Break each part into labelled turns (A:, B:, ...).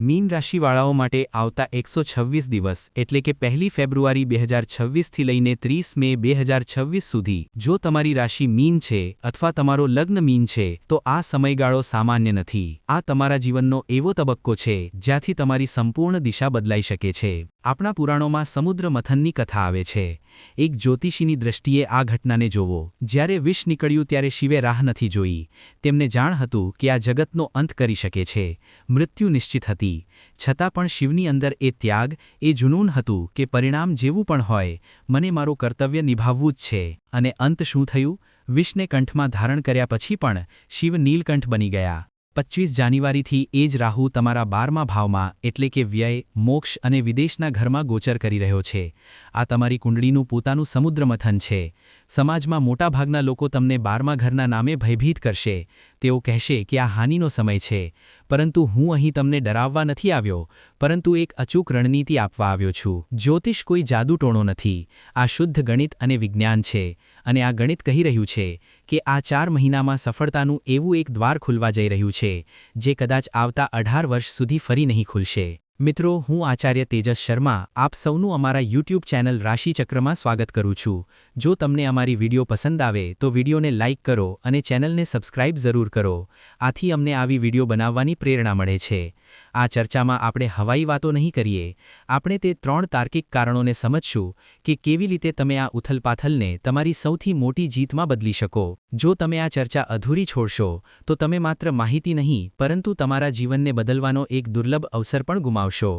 A: Mean રાશિવાળાઓ માટે આવતા 126 દિવસ એટલે કે 1 ફેબ્રુઆરી 2026થી લઈને 30 મે 2026 સુધી જો તમારી રાશિ મીન છે અથવા તમારો લગ્ન મીન છે તો આ સમયગાળો સામાન્ય નથી। આ તમારા જીવનનો એવો તબક્કો છે જ્યાંથી તમારી સંપૂર્ણ દિશા બદલાઈ શકે છે। આપણા પુરાણોમાં સમુદ્ર મથનની કથા આવે છે। એક જ્યોતિષીની દૃષ્ટિએ આ ઘટનાને જોવો। જ્યારે વિષ નીકળ્યું ત્યારે શિવે રાહ નથી જોઈ। તેમને જાણ હતું કે આ જગતનો અંત કરી શકે છે, મૃત્યુ નિશ્ચિત હતી। છતાં પણ શિવની અંદર એ ત્યાગ, એ જુનૂન હતું કે પરિણામ જેવું પણ હોય, મને મારું કર્તવ્ય નિભાવવું જ છે। અને અંત શું થયું? વિષને કંઠમાં ધારણ કર્યા પછી પણ શિવ નીલકંઠ બની ગયા। 25 જાન્યુઆરીથી એ જ રાહુ તમારા 12મા ભાવમાં એટલે કે વ્યય, મોક્ષ અને વિદેશના ઘરમાં ગોચર કરી રહ્યો છે। આ તમારી કુંડળીનું પોતાનું સમુદ્ર મથન છે। સમાજમાં મોટાભાગના લોકો તમને 12મા ઘરના નામે ભયભીત કરશે। તેઓ કહેશે કે આ હાનિનો સમય છે, પરંતુ હું અહીં તમને ડરાવવા નથી આવ્યો, પરંતુ એક અચૂક રણનીતિ આપવા આવ્યો છું। જ્યોતિષ કોઈ જાદુટોણો નથી, આ શુદ્ધ ગણિત અને વિજ્ઞાન છે। અને આ ગણિત કહી રહ્યું છે કે આ 4 મહિનામાં સફળતાનું એવું એક દ્વાર ખુલવા જઈ રહ્યું છે જે કદાચ આવતા 18 વર્ષ સુધી ફરી નહીં ખુલશે। મિત્રો, હું આચાર્ય તેજસ શર્મા આપ સૌનું અમારા YouTube ચેનલ રાશિચક્રમાં સ્વાગત કરું છું। જો તમને અમારી વિડીયો પસંદ આવે તો વિડીયોને લાઇક કરો અને ચેનલને સબસ્ક્રાઇબ જરૂર કરો। આથી અમને આવી વિડીયો બનાવવાની પ્રેરણા મળે છે। આ ચર્ચામાં આપણે હવાઈ વાતો નહીં કરીએ, આપણે તે 3 તાર્કિક કારણોને સમજશું કે કેવી રીતે તમે આ ઉથલપાથલને તમારી સૌથી મોટી જીતમાં બદલી શકો। જો તમે આ ચર્ચા અધૂરી છોડશો તો તમે માત્ર માહિતી નહીં પરંતુ તમારા જીવનને બદલવાનો એક દુર્લભ અવસર પણ ગુમાવશો।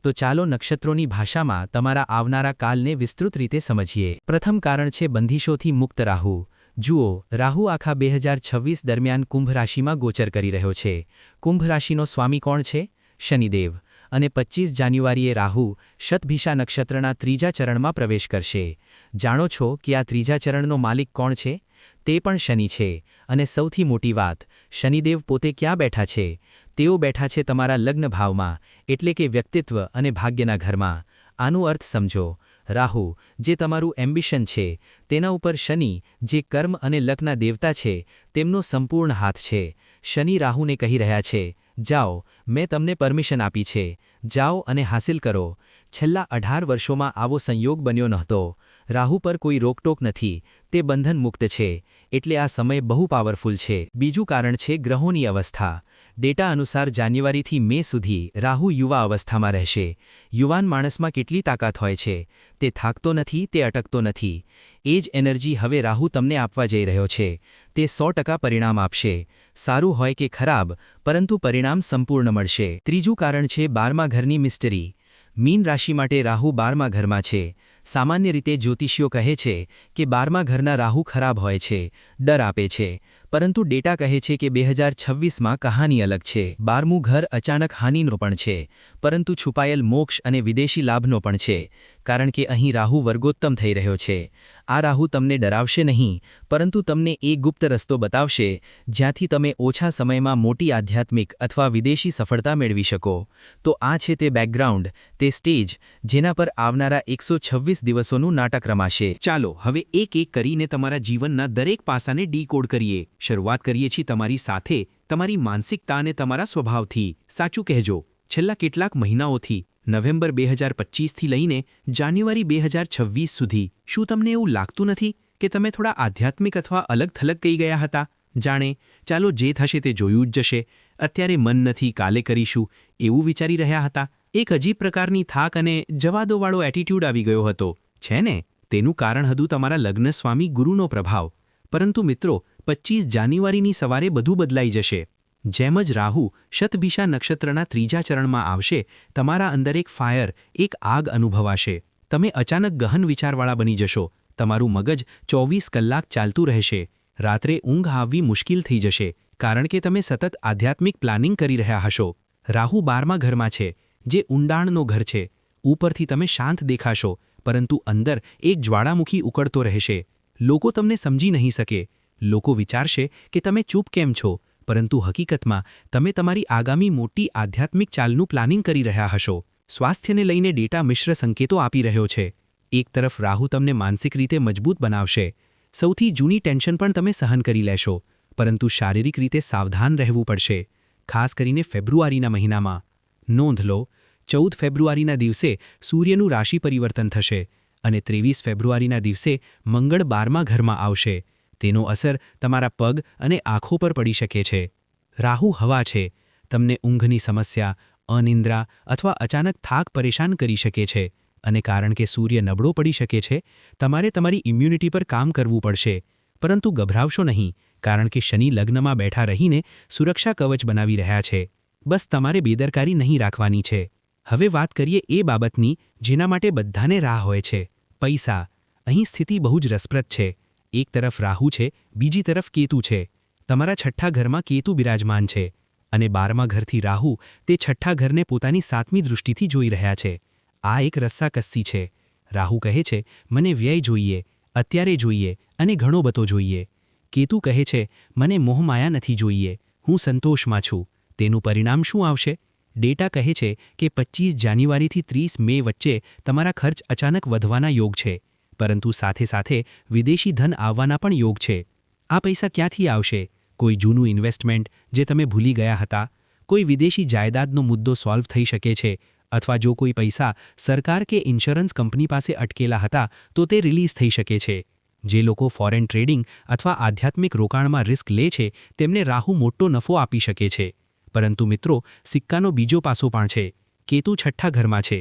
A: તો ચાલો નક્ષત્રોની ભાષામાં તમારા આવનારા કાલને વિસ્તૃત રીતે સમજીએ। પ્રથમ કારણ છે બંધીશોથી મુક્ત રાહુ। જુઓ, રાહુ આખા 2026 દરમિયાન કુંભ રાશિમાં ગોચર કરી રહ્યો છે। કુંભ રાશિનો સ્વામી કોણ છે? શનિદેવ। અને 25 જાન્યુઆરીએ રાહુ શતભિષા નક્ષત્રના 3જા ચરણમાં પ્રવેશ કરશે। જાણો છો કે આ 3જા ચરણનો માલિક કોણ છે? તે પણ શનિ છે। અને સૌથી મોટી વાત, શનિદેવ પોતે ક્યાં બેઠા છે? તેઓ બેઠા છે તમારા લગ્ન ભાવમાં, એટલે કે વ્યક્તિત્વ અને ભાગ્યના ઘરમાં। આનો અર્થ સમજો। રાહુ, જે તમારું એમ્બિશન છે, તેના ઉપર શનિ, જે કર્મ અને લકના દેવતા છે, તેમનો સંપૂર્ણ હાથ છે। શનિ રાહુને કહી રહ્યા છે, જાઓ, મેં તમને પરમિશન આપી છે, જાઓ અને હાસિલ કરો। છેલ્લા 18 વર્ષોમાં આવો સંયોગ બન્યો નહોતો। રાહુ પર કોઈ રોકટોક નથી, તે બંધન મુક્ત છે, એટલે આ સમય બહુ પાવરફુલ છે। બીજું કારણ છે ગ્રહોની અવસ્થા। ડેટા અનુસાર જાન્યુઆરીથી મે સુધી રાહુ યુવા અવસ્થામાં રહેશે। યુવાન માણસમાં કેટલી તાકાત હોય છે? તે થાકતો નથી, તે અટકતો નથી। એ જ એનર્જી હવે રાહુ તમને આપવા જઈ રહ્યો છે। તે 100% પરિણામ આપશે, સારું હોય કે ખરાબ, પરંતુ પરિણામ સંપૂર્ણ મળશે। ત્રીજું કારણ છે 12મા ઘરની મિસ્ટરી। મીન રાશિ માટે રાહુ 12મા ઘરમાં છે। સામાન્ય રીતે જ્યોતિષીઓ કહે છે કે 12મા ઘરના રાહુ ખરાબ હોય છે, ડર આપે છે, પરંતુ ડેટા કહે છે કે 2026માં કહાની અલગ છે। 12મું ઘર અચાનક હાનિનો પણ છે, પરંતુ છુપાયેલ મોક્ષ અને વિદેશી લાભનો પણ છે, કારણ કે અહીં રાહુ વર્ગોત્તમ થઈ રહ્યો છે। આ રાહુ તમને ડરાવશે નહીં, પરંતુ તમને એક ગુપ્ત રસ્તો બતાવશે જ્યાંથી તમે ઓછા સમયમાં મોટી આધ્યાત્મિક અથવા વિદેશી સફળતા મેળવી શકો। તો આ છે તે બેકગ્રાઉન્ડ, તે સ્ટેજ, જેના પર આવનારા 126 દિવસોનું નાટક રમાશે। ચાલો હવે એક એક કરીને તમારા જીવનના દરેક પાસાને ડીકોડ કરીએ। શરૂઆત કરીએ છીએ તમારી સાથે, તમારી માનસિકતા અને તમારા સ્વભાવથી। સાચું કહેજો, છેલ્લા કેટલાક મહિનાઓથી, નવેમ્બર 2025થી લઈને જાન્યુઆરી 2026 સુધી, શું તમને એવું લાગતું નથી કે તમે થોડા આધ્યાત્મિક અથવા અલગ થલગ કહી ગયા હતા? જાણે, ચાલો જે થશે તે જોયું જ જશે, અત્યારે મન નથી, કાલે કરીશું, એવું વિચારી રહ્યા હતા? એક અજીબ પ્રકારની થાક અને જવાદોવાળો એટીટ્યૂડ આવી ગયો હતો, છે ને? તેનું કારણ હતું તમારા લગ્ન સ્વામી ગુરુનો પ્રભાવ। પરંતુ મિત્રો, 25 જાન્યુઆરીની સવારે બધું બદલાઈ જશે। જેમ જ રાહુ શતભિષા નક્ષત્રના 3જા ચરણમાં આવશે, તમારા અંદર એક ફાયર, એક આગ અનુભવાશે। તમે અચાનક ગહન વિચારવાળા બની જશો। તમારું મગજ 24 કલાક ચાલતું રહેશે। રાત્રે ઊંઘ આવવી મુશ્કેલ થઈ જશે, કારણ કે તમે સતત આધ્યાત્મિક પ્લાનિંગ કરી રહ્યા હશો। રાહુ 12મા ઘરમાં છે, જે ઊંડાણનો ઘર છે। ઉપરથી તમે શાંત દેખાશો, પરંતુ અંદર એક જ્વાળામુખી ઉકળતો રહેશે। લોકો તમને સમજી નહીં શકે। લોકો વિચારશે કે તમે ચૂપ કેમ છો, પરંતુ હકીકતમાં તમે તમારી આગામી મોટી આધ્યાત્મિક ચાલનું પ્લાનિંગ કરી રહ્યા હશો। સ્વાસ્થ્યને લઈને ડેટા મિશ્ર સંકેતો આપી રહ્યો છે। એક તરફ રાહુ તમને માનસિક રીતે મજબૂત બનાવશે, સૌથી જૂની ટેન્શન પણ તમે સહન કરી લેશો, પરંતુ શારીરિક રીતે સાવધાન રહેવું પડશે, ખાસ કરીને ફેબ્રુઆરીના મહિનામાં। નોંધ લો, 14 ફેબ્રુઆરીના દિવસે સૂર્યનું રાશિ પરિવર્તન થશે અને 23 ફેબ્રુઆરીના દિવસે મંગળ 12મા ઘરમાં આવશે. તેનો અસર તમારા પગ અને આંખો પર પડી શકે છે. રાહુ હવા છે. તમને ઊંઘની સમસ્યા, અનિંદ્રા અથવા અચાનક થાક પરેશાન કરી શકે છે અને કારણ કે સૂર્ય નબળો પડી શકે છે, તમારે તમારી ઇમ્યુનિટી પર કામ કરવું પડશે. પરંતુ ગભરાવશો નહીં, કારણ કે શનિ લગ્નમાં બેઠા રહીને સુરક્ષા કવચ બનાવી રહ્યા છે. બસ તમારે બેદરકારી નહીં રાખવાની છે. હવે વાત કરીએ એ બાબતની જેના માટે બધાને રાહ હોય છે, પૈસા. અહીં સ્થિતિ બહુ જ રસપ્રદ છે. એક તરફ રાહુ છે, બીજી તરફ કેતુ છે. તમારા છઠ્ઠા ઘરમાં કેતુ બિરાજમાન છે અને 12મા ઘરથી રાહુ તે છઠ્ઠા ઘરને પોતાની 7મી દૃષ્ટિથી જોઈ રહ્યા છે. આ એક રસ્સાકસ્સી છે. રાહુ કહે છે, મને વ્યય જોઈએ, અત્યારે જોઈએ અને ઘણો બધો જોઈએ. કેતુ કહે છે, મને મોહમાયા નથી જોઈએ, હું સંતોષમાં છું. તેનું પરિણામ શું આવશે? ડેટા કહે છે કે 25 જાન્યુઆરીથી 30 મે વચ્ચે તમારા ખર્ચ અચાનક વધવાના યોગ છે, પરંતુ સાથે સાથે વિદેશી ધન આવવાના પણ યોગ છે. આ પૈસા ક્યાંથી આવશે? કોઈ જૂનું ઇન્વેસ્ટમેન્ટ જે તમે ભૂલી ગયા હતા, કોઈ વિદેશી જાયદાદનો મુદ્દો સોલ્વ થઈ શકે છે, અથવા જો કોઈ પૈસા સરકાર કે ઇન્સ્યોરન્સ કંપની પાસે અટકેલા હતા તો તે રિલીઝ થઈ શકે છે. જે લોકો ફોરેન ટ્રેડિંગ અથવા આધ્યાત્મિક રોકાણમાં રિસ્ક લે છે તેમને રાહુ મોટો નફો આપી શકે છે. પરંતુ મિત્રો, સિક્કાનો બીજો પાસો પણ છે. કેતુ છઠ્ઠા ઘરમાં છે.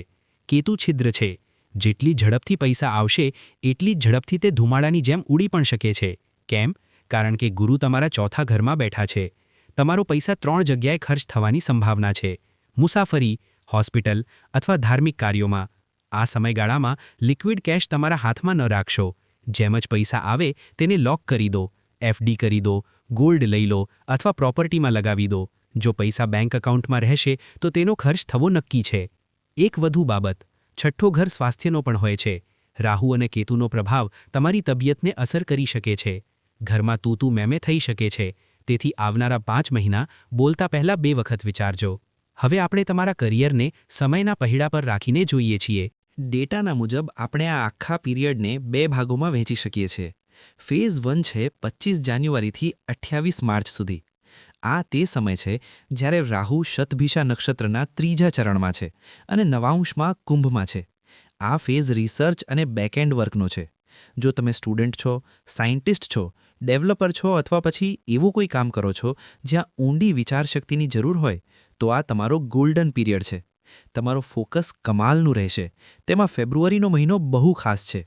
A: કેતુ છિદ્ર છે. જેટલી ઝડપથી પૈસા આવશે એટલી જ ઝડપથી તે ધુમાડાની જેમ ઉડી પણ શકે છે. કેમ? કારણ કે ગુરુ તમારા ચોથા ઘરમાં બેઠા છે. તમારો પૈસા 3 જગ્યાએ ખર્ચ થવાની સંભાવના છે: મુસાફરી, હોસ્પિટલ અથવા ધાર્મિક કાર્યોમાં. આ સમયગાળામાં લિક્વિડ કેશ તમારા હાથમાં ન રાખશો. જેમ જ પૈસા આવે તેને લોક કરી દો, એફડી કરી દો, ગોલ્ડ લઈ લો અથવા પ્રોપર્ટીમાં લગાવી દો. જો પૈસા બેંક એકાઉન્ટમાં રહેશે તો તેનો ખર્ચ થવો નક્કી છે. એક વધુ બાબત, છઠ્ઠો ઘર સ્વાસ્થ્યનો પણ હોય છે. રાહુ અને કેતુનો પ્રભાવ તમારી તબિયતને અસર કરી શકે છે. ઘરમાં તૂતું મેમે થઈ શકે છે. તેથી આવનારા 5 મહિના બોલતા પહેલા 2 વખત વિચારજો. હવે આપણે તમારા કરિયરને સમયના પહીડા પર રાખીને જોઈએ છીએ.
B: ડેટાના મુજબ આપણે આ આખા પીરિયડને 2 ભાગોમાં વહેંચી શકીએ છીએ. ફેઝ 1 છે 25 જાન્યુઆરીથી 28 માર્ચ સુધી. આ તે સમય છે જ્યારે રાહુ શતભિષા નક્ષત્રના 3જા ચરણમાં છે અને નવાંશમાં કુંભમાં છે. આ ફેઝ રિસર્ચ અને બેકએન્ડ વર્કનો છે. જો તમે સ્ટુડન્ટ છો, સાયન્ટિસ્ટ છો, ડેવલપર છો અથવા પછી એવું કોઈ કામ કરો છો જ્યાં ઊંડી વિચારશક્તિની જરૂર હોય, તો આ તમારો ગોલ્ડન પીરિયડ છે. તમારો ફોકસ કમાલનું રહેશે. તેમાં ફેબ્રુઆરીનો મહિનો બહુ ખાસ છે.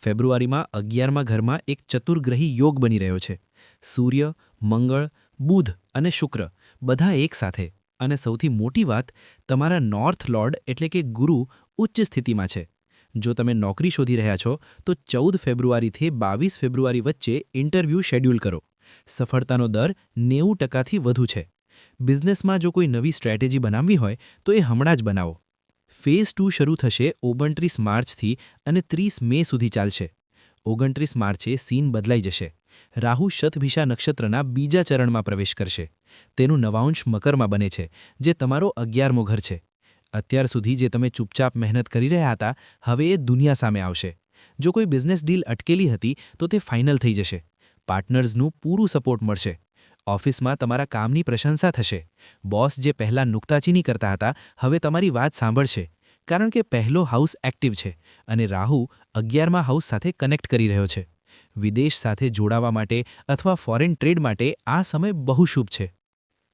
B: ફેબ્રુઆરીમાં 11મા ઘરમાં એક ચતુર્ગ્રહી યોગ બની રહ્યો છે. સૂર્ય, મંગળ, બુધ અને શુક્ર બધા એક સાથે. અને સૌથી મોટી વાત, તમારા નોર્થ લોર્ડ એટલે કે ગુરુ ઉચ્ચ સ્થિતિમાં છે. જો તમે નોકરી શોધી રહ્યા છો તો 14 ફેબ્રુઆરીથી 22 ફેબ્રુઆરી વચ્ચે ઇન્ટરવ્યૂ શેડ્યુલ કરો. સફળતાનો દર 90%થી વધુ છે. બિઝનેસમાં જો કોઈ નવી સ્ટ્રેટેજી બનાવવી હોય તો એ હમણાં જ બનાવો. ફેઝ 2 શરૂ થશે 29 માર્ચથી અને 30 મે સુધી ચાલશે. 29 માર્ચે સીન બદલાઈ જશે. રાહુ શતભિષા નક્ષત્રના 2જા ચરણમાં પ્રવેશ કરશે. તેનું નવાંશ મકરમાં બને છે, જે તમારો 11મો ઘર છે. અત્યાર સુધી જે તમે ચૂપચાપ મહેનત કરી રહ્યા હતા, હવે એ દુનિયા સામે આવશે. જો કોઈ બિઝનેસ ડીલ અટકેલી હતી તો તે ફાઇનલ થઈ જશે. પાર્ટનર્સનું પૂરું સપોર્ટ મળશે. ઓફિસમાં તમારા કામની પ્રશંસા થશે. બોસ જે પહેલાં નુક્તાચીની કરતા હતા, હવે તમારી વાત સાંભળશે. કારણ કે પહેલો હાઉસ એક્ટિવ છે અને રાહુ 11મા હાઉસ સાથે કનેક્ટ કરી રહ્યો છે. વિદેશ સાથે જોડાવા માટે અથવા ફોરેન ટ્રેડ માટે આ સમય બહુ શુભ છે.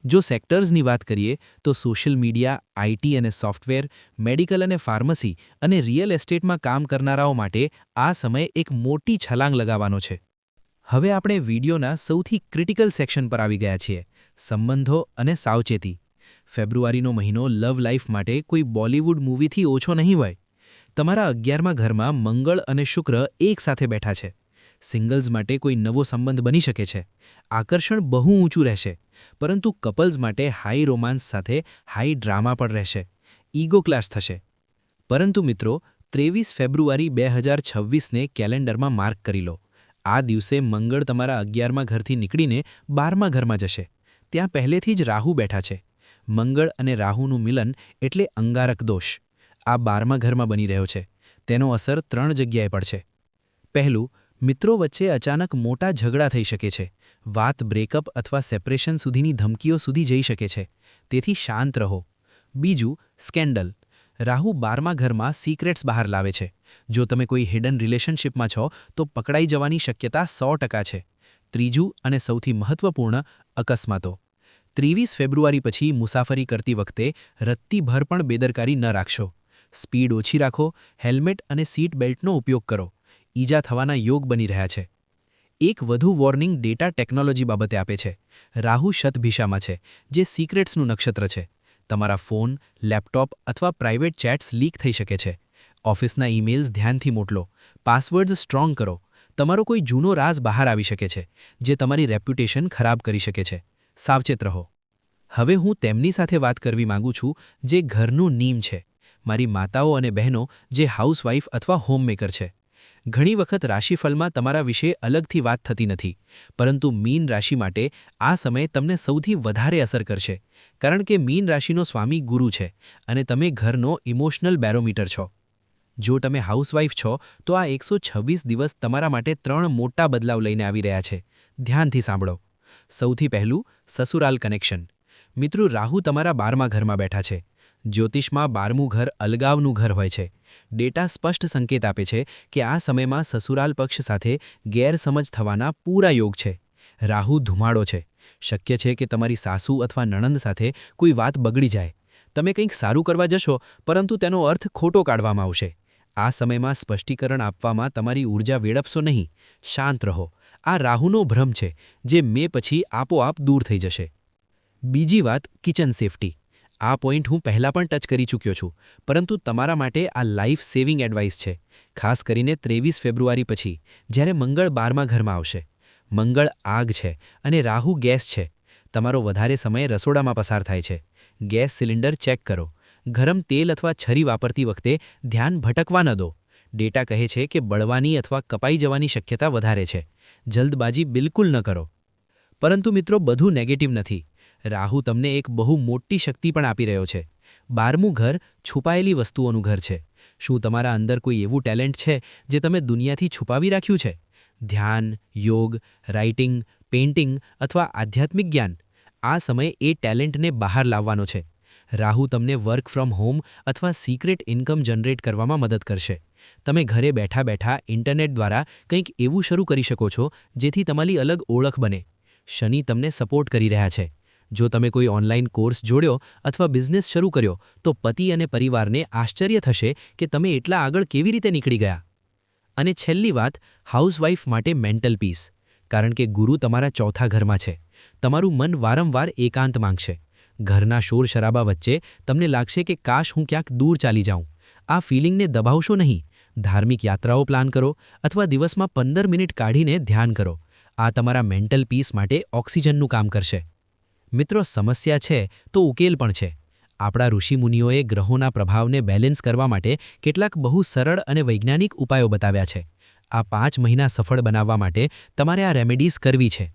B: જો સેક્ટર્સની વાત કરીએ તો સોશિયલ મીડિયા, આઈટી અને સોફ્ટવેર, મેડિકલ અને ફાર્મસી અને રિયલ એસ્ટેટમાં કામ કરનારાઓ માટે આ સમય એક મોટી છલાંગ લગાવવાનો છે. હવે આપણે વિડીયોના સૌથી ક્રિટિકલ સેક્શન પર આવી ગયા છીએ: સંબંધો અને સાવચેતી. ફેબ્રુઆરીનો મહિનો લવ લાઈફ માટે કોઈ બોલિવૂડ મૂવીથી ઓછો નહીં હોય. તમારા 11મા ઘરમાં મંગળ અને શુક્ર એક સાથે બેઠા છે. સિંગલ્સ માટે કોઈ નવો સંબંધ બની શકે છે. આકર્ષણ બહુ ઊંચું રહેશે, પરંતુ કપલ્સ માટે હાઈ રોમાન્સ સાથે હાઈ ડ્રામા પણ રહેશે. ઈગો ક્લાશ થશે. પરંતુ મિત્રો, 23 ફેબ્રુઆરી 2026ને કેલેન્ડરમાં માર્ક કરી લો. આ દિવસે મંગળ તમારા 11મા ઘરથી નીકળીને 12મા ઘરમાં જશે. ત્યાં પહેલેથી જ રાહુ બેઠા છે. મંગળ અને રાહુનું મિલન એટલે અંગારક દોષ. આ 12મા ઘરમાં બની રહ્યો છે. તેનો અસર 3 જગ્યાએ પડશે. પહેલું, મિત્રો વચ્ચે અચાનક મોટા ઝઘડા થઈ શકે છે. વાત બ્રેકઅપ અથવા સેપરેશન સુધીની ધમકીઓ સુધી જઈ શકે છે. તેથી શાંત રહો. બીજું, સ્કેન્ડલ. રાહુ 12મા ઘરમાં સિક્રેટ્સ બહાર લાવે છે. જો તમે કોઈ હિડન રિલેશનશિપમાં છો તો પકડાઈ જવાની શક્યતા 100% છે. ત્રીજું અને સૌથી મહત્વપૂર્ણ, અકસ્માતો. 23 ફેબ્રુઆરી પછી મુસાફરી કરતી વખતે રત્તીભર પણ બેદરકારી ન રાખશો. સ્પીડ ઓછી રાખો, હેલ્મેટ અને સીટ બેલ્ટનો ઉપયોગ કરો. ઈજા થવાના યોગ બની રહ્યા છે. એક વધુ વોર્નિંગ ડેટા ટેકનોલોજી બાબતે આપે છે. રાહુ શતભિષામાં છે, જે સિક્રેટ્સનું નક્ષત્ર છે. તમારા ફોન, લેપટોપ અથવા પ્રાઇવેટ ચેટ્સ લીક થઈ શકે છે. ઓફિસના ઈમેલ્સ ધ્યાનથી મોકલો. પાસવર્ડ્સ સ્ટ્રોંગ કરો. તમારો કોઈ જૂનો રાઝ બહાર આવી શકે છે, જે તમારી રેપ્યુટેશન ખરાબ કરી શકે છે. સાવચેત રહો. હવે હું તેમની સાથે વાત કરવી માંગુ છું જે ઘરનું નીમ છે. મારી માતાઓ અને બહેનો જે હાઉસવાઇફ અથવા હોમમેકર છે. ઘણી વખત રાશિફળમાં તમારા વિશે અલગથી વાત થતી નથી, પરંતુ મીન રાશિ માટે આ સમય તમને સૌથી વધારે અસર કરશે, કારણ કે મીન રાશિનો સ્વામી ગુરુ છે અને તમે ઘરનો ઇમોશનલ બેરોમીટર છો. જો તમે હાઉસવાઇફ છો તો આ 126 દિવસ તમારા માટે 3 મોટા બદલાવ લઈને આવી રહ્યા છે. ધ્યાનથી સાંભળો. સૌથી પહેલું, સસુરાલ કનેક્શન. મિત્રો, રાહુ તમારા 12મા ઘરમાં બેઠા છે. જ્યોતિષમાં 12મું ઘર અલગાવનું ઘર હોય છે. ડેટા સ્પષ્ટ સંકેત આપે છે કે આ સમયમાં સસુરાલ પક્ષ સાથે ગેરસમજ થવાના પૂરા યોગ છે. રાહુ ધુમાડો છે. શક્ય છે કે તમારી સાસુ અથવા નણંદ સાથે કોઈ વાત બગડી જાય. તમે કંઈક સારું કરવા જશો, પરંતુ તેનો અર્થ ખોટો કાઢવામાં આવશે. આ સમયમાં સ્પષ્ટીકરણ આપવામાં તમારી ઊર્જા વેડફશો નહીં. શાંત રહો. આ રાહુનો ભ્રમ છે, જે મે પછી આપોઆપ દૂર થઈ જશે. બીજી વાત, કિચન સેફટી. આ પોઈન્ટ હું પહેલાં પણ ટચ કરી ચૂક્યો છું, પરંતુ તમારા માટે આ લાઈફ સેવિંગ એડવાઇસ છે. ખાસ કરીને 23 ફેબ્રુઆરી પછી, જ્યારે મંગળ 12મા ઘરમાં આવશે. મંગળ આગ છે અને રાહુ ગેસ છે. તમારો વધારે સમય રસોડામાં પસાર થાય છે. ગેસ સિલિન્ડર ચેક કરો. ગરમ તેલ અથવા છરી વાપરતી વખતે ધ્યાન ભટકવા ન દો. ડેટા કહે છે કે બળવાની અથવા કપાઈ જવાની શક્યતા વધારે છે. જલ્દબાજી બિલકુલ ન કરો. પરંતુ મિત્રો, બધું નેગેટિવ નથી. રાહુ તમને એક બહુ મોટી શક્તિ પણ આપી રહ્યો છે. 12મું ઘર છુપાયેલી વસ્તુઓનું ઘર છે. શું તમારા અંદર કોઈ એવું ટેલેન્ટ છે જે તમે દુનિયાથી છુપાવી રાખ્યું છે? ધ્યાન, યોગ, રાઇટિંગ, પેઇન્ટિંગ અથવા આધ્યાત્મિક જ્ઞાન. આ સમય એ ટેલેન્ટને બહાર લાવવાનો છે. રાહુ તમને વર્ક ફ્રોમ હોમ અથવા સિક્રેટ ઇન્કમ જનરેટ કરવામાં મદદ કરશે. તમે ઘરે બેઠા બેઠા ઇન્ટરનેટ દ્વારા કંઈક એવું શરૂ કરી શકો છો જેથી તમારી અલગ ઓળખ બને. શનિ તમને સપોર્ટ કરી રહ્યા છે. જો તમે કોઈ ઓનલાઈન કોર્સ જોડ્યો અથવા બિઝનેસ શરૂ કર્યો તો પતિ અને પરિવારને આશ્ચર્ય થશે કે તમે એટલા આગળ કેવી રીતે નીકળી ગયા. અને છેલ્લી વાત, હાઉસવાઇફ માટે મેન્ટલ પીસ. કારણ કે ગુરુ તમારા 4થા ઘરમાં છે. તમારું મન વારંવાર એકાંત માંગશે. ઘરના શોરશરાબા વચ્ચે તમને લાગશે કે કાશ હું ક્યાંક દૂર ચાલી જાઉં. આ ફિલિંગને દબાવશો નહીં. ધાર્મિક યાત્રાઓ પ્લાન કરો અથવા દિવસમાં 15 મિનિટ કાઢીને ધ્યાન કરો. આ તમારા મેન્ટલ પીસ માટે ઓક્સિજનનું કામ કરશે. મિત્રો, સમસ્યા છે તો ઉકેલ પણ છે. આપણા ઋષિમુનિઓએ ગ્રહોના પ્રભાવને બેલેન્સ કરવા માટે કેટલાક બહુ સરળ અને વૈજ્ઞાનિક ઉપાયો બતાવ્યા છે. આ 5 મહિના સફળ બનાવવા માટે તમારે આ રેમેડીઝ કરવી છે.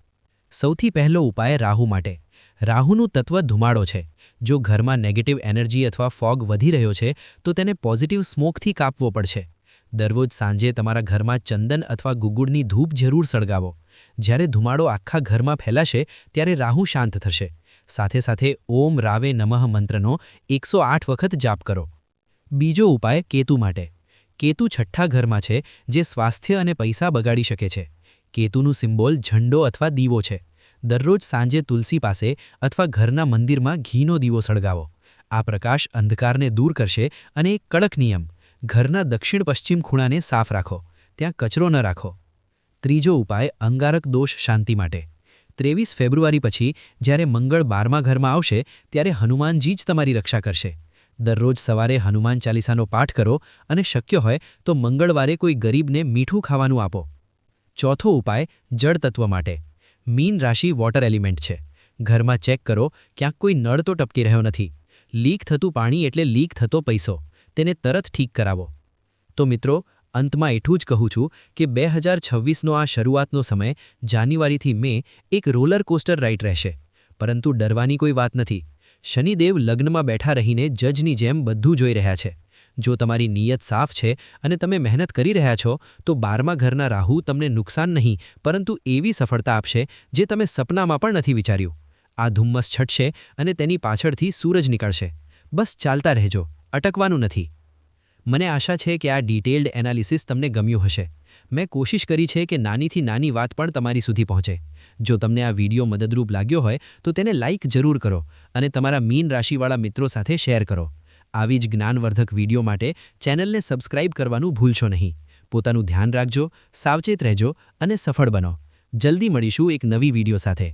B: સૌથી પહેલો ઉપાય રાહુ માટે. રાહુનું તત્વ ધુમાડો છે. જો ઘરમાં નેગેટિવ એનર્જી અથવા ફોગ વધી રહ્યો છે તો તેને પોઝિટિવ સ્મોકથી કાપવો પડશે. દરરોજ સાંજે તમારા ઘરમાં ચંદન અથવા ગુગળની ધૂપ જરૂર સળગાવો. જ્યારે ધુમાડો આખા ઘરમાં ફેલાશે ત્યારે રાહુ શાંત થશે. સાથે સાથે ઓમ રાવે નમઃ મંત્રનો 108 વખત જાપ કરો. બીજો ઉપાય કેતુ માટે. કેતુ 6ઠ્ઠા ઘરમાં છે, જે સ્વાસ્થ્ય અને પૈસા બગાડી શકે છે. કેતુનું સિમ્બોલ ઝંડો અથવા દીવો છે. દરરોજ સાંજે તુલસી પાસે અથવા ઘરના મંદિરમાં ઘીનો દીવો સળગાવો. આ પ્રકાશ અંધકારને દૂર કરશે. અને એક કડક નિયમ, ઘરના દક્ષિણ-પશ્ચિમ ખૂણાને સાફ રાખો. ત્યાં કચરો ન રાખો. ત્રીજો ઉપાય અંગારક દોષ શાંતિ માટે. 23 ફેબ્રુઆરી પછી જ્યારે મંગળ 12મા ઘરમાં આવશે ત્યારે હનુમાનજી જ તમારી રક્ષા કરશે. દરરોજ સવારે હનુમાન ચાલીસાનો પાઠ કરો અને શક્ય હોય તો મંગળવારે કોઈ ગરીબને મીઠું ખાવાનું આપો. ચોથો ઉપાય જળ તત્વ માટે. મીન રાશિ વોટર એલિમેન્ટ છે. ઘરમાં ચેક કરો, ક્યાંક કોઈ નળ તો ટપકી રહ્યો નથી. લીક થતું પાણી એટલે લીક થતો પૈસો. તેને તરત ઠીક કરાવો. તો મિત્રો, અંતમાં એટલું જ કહું છું કે 2026નો આ શરૂઆતનો સમય જાન્યુઆરીથી મે એક રોલર કોસ્ટર રાઇડ રહેશે. પરંતુ ડરવાની કોઈ વાત નથી. શનિદેવ લગ્નમાં બેઠા રહીને જજની જેમ બધું જોઈ રહ્યા છે. જો તમારી નિયત સાફ છે અને તમે મહેનત કરી રહ્યા છો તો 12મા ઘરના રાહુ તમને નુકસાન નહીં પરંતુ એવી સફળતા આપશે જે તમે સપનામાં પણ નથી વિચાર્યું. આ ધુમ્મસ છટશે અને તેની પાછળથી સૂરજ નીકળશે. બસ ચાલતા રહેજો, અટકવાનું નથી. મને આશા છે કે આ ડિટેલ્ડ એનાલિસિસ તમને ગમ્યું હશે. મેં કોશિશ કરી છે કે નાનીથી નાની વાત પણ તમારી સુધી પહોંચે. જો તમને આ વિડીયો મદદરૂપ લાગ્યો હોય તો તેને લાઇક જરૂર કરો અને તમારા મીન રાશિવાળા મિત્રો સાથે શેર કરો. આવી જ જ્ઞાનવર્ધક વિડીયો માટે ચેનલને સબસ્ક્રાઇબ કરવાનું ભૂલશો નહીં. પોતાનું ધ્યાન રાખજો, સાવચેત રહેજો અને સફળ બનો. જલ્દી મળીશું એક નવી વિડીયો સાથે.